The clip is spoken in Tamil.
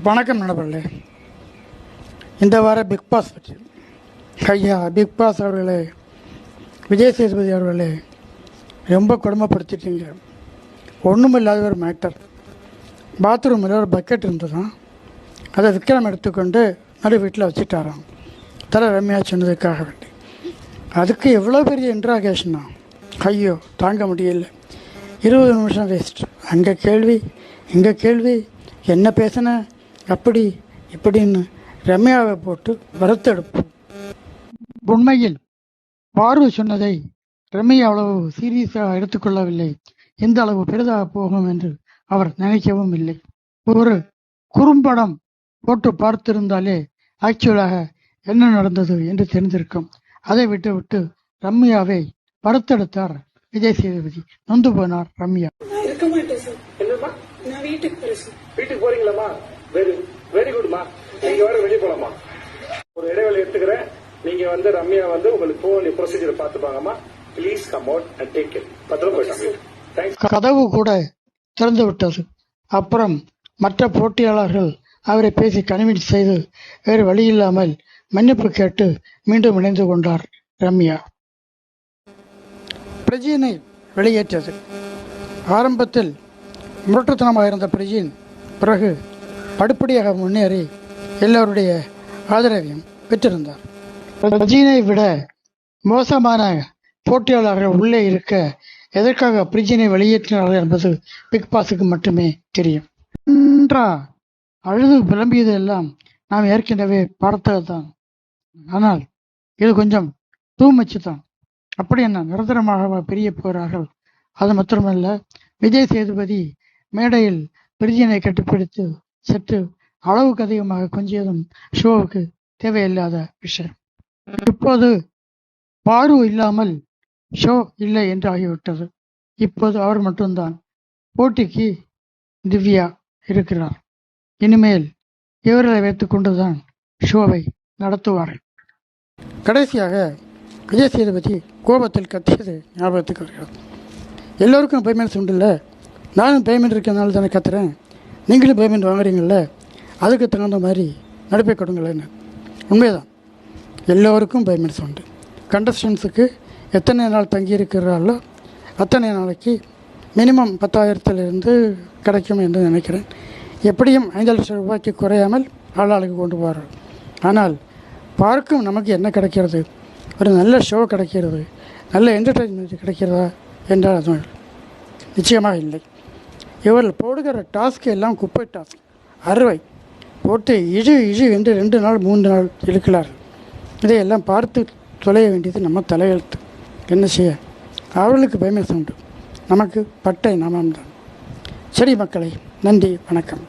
வணக்கம் நண்பர்களே. இந்த வார பிக் பாஸ் பற்றி ஐயா பிக் பாஸ் அவர்களே, விஜய் சேதுபதி அவர்களே, ரொம்ப கொடுமைப்படுத்திட்டீங்க. ஒன்றும் இல்லாத ஒரு மேட்டர். பாத்ரூமில் ஒரு பக்கெட் இருந்ததான், அதை விக்ரம் எடுத்துக்கொண்டு நடு வீட்டில் வச்சுட்டாராம் தலை ரம்யா சொன்னதுக்காக வேண்டி. அதுக்கு எவ்வளோ பெரிய இன்ட்ராகேஷனா, ஐயோ தாங்க முடியல. 20 நிமிஷம் வேஸ்ட். அங்கே கேள்வி இங்கே கேள்வி, என்ன பேசின அப்படி இப்படின்னு ரம்யாவை போட்டு வறுத்தெடுப்பு. உண்மையில் பார்வை சொன்னதை ரம்யா அவ்வளவு சீரியஸாக எடுத்துக்கொள்ளவில்லை. எந்த அளவு பெரிதாக போகும் என்று அவர் நினைக்கவும் இல்லை. ஒரு குறும்படம் போட்டு பார்த்திருந்தாலே ஆக்சுவலாக என்ன நடந்தது என்று தெரிந்திருக்கும். அதை விட்டு ரம்யாவை வறுத்தெடுத்தார் விஜய் சேதுபதி. நொந்து போனார் ரம்யா. இருக்க மாட்டேன் சார், நான் வீட்டுக்கு போறேன் சார். வீட்டுக்கு போறீங்களாமா? வெரி குட்மா. நீங்க வர வெளியே போலாமா? ஒரு இடைவெளி எடுத்துக்கிறேன். நீங்க ரம்யா உங்களுக்கு போன் ப்ரொசீஜரை பார்த்துப்பாங்கம்மா. Please come out and take it. பத்திரம் போயிட்டாங்க. கதவு கூட திறந்து விட்டது. அப்புறம் மற்ற போட்டியாளர்கள் அவரை பேசி கன்வின்ஸ் செய்து வேறு வழியில்லாமல் மன்னிப்பு கேட்டு மீண்டும் இணைந்து கொண்டார் ரம்யா. பிரஜினை வெளியேற்றது. ஆரம்பத்தில் முரட்டுத்தனமாக இருந்த பிரஜின் பிறகு படிப்படியாக முன்னேறி எல்லோருடைய ஆதரவையும் பெற்றிருந்தார். பிரஜினை விட மோசமான போட்டியாளர்கள் உள்ளே இருக்க எதற்காக பிரஜினை வெளியேற்றினார்கள் என்பது பிக் பாஸுக்கு மட்டுமே தெரியும். அழுது விளம்பியது எல்லாம் நாம் ஏற்கனவே பார்த்தது தான். ஆனால் இது கொஞ்சம் தூமச்சு தான். அப்படி என்ன நிரந்தரமாக பிரிய போகிறார்கள்? அது மாத்திரமல்ல, விஜய் சேதுபதி மேடையில் பிரஜினை கட்டுப்பிடித்து சற்று அளவுக்கு அதிகமாக கொஞ்சம் ஷோவுக்கு தேவையில்லாத விஷயம். இப்போது பாரு இல்லாமல் ஷோ இல்லை என்று ஆகிவிட்டது. இப்போது அவர் மட்டும்தான் போட்டிக்கு திவ்யா இருக்கிறார். இனிமேல் இவர்களை வைத்துக் கொண்டுதான் ஷோவை நடத்துவார்கள். கடைசியாக விஜய் சேதுபதி கோபத்தில் கத்தியது ஞாபகத்துக்கு வருகிறது. எல்லோருக்கும் பேமெண்ட்ஸ் உண்டுல்ல, நானும் பேமெண்ட் இருக்கிறதுனால தானே கத்துறேன், நீங்களும் பேமெண்ட் வாங்குறீங்கள, அதுக்கு தகுந்த மாதிரி நடிப்பை கொடுங்களேன்னு. உண்மைதான், எல்லோருக்கும் பேமெண்ட்ஸ் உண்டு. கண்டஸ்டன்ஸுக்கு எத்தனை நாள் தங்கியிருக்கிறார்களோ அத்தனை நாளைக்கு மினிமம் 10,000 கிடைக்கும் என்று நினைக்கிறேன். எப்படியும் 5 லட்சம் ரூபாய்க்கு குறையாமல் ஆளாளுக்கு கொண்டு போவார்கள். ஆனால் பார்க்கும் நமக்கு என்ன கிடைக்கிறது? ஒரு நல்ல ஷோ கிடைக்கிறது, நல்ல என்டர்டெயின்மெண்ட் கிடைக்கிறதா என்றால் அது நிச்சயமாக இல்லை. இவர்கள் போடுகிற டாஸ்க்கு எல்லாம் குப்பை டாஸ்க், அறுவை போட்டு இழு என்று 2 நாள் 3 நாள் இழுக்கிறார்கள். இதையெல்லாம் பார்த்து தொலைய வேண்டியது நம்ம தலையெழுத்து. என்ன செய்ய? அவர்களுக்கு பயமே உண்டு, நமக்கு பட்டை நாமம்தான். சரி மக்களை, நன்றி, வணக்கம்.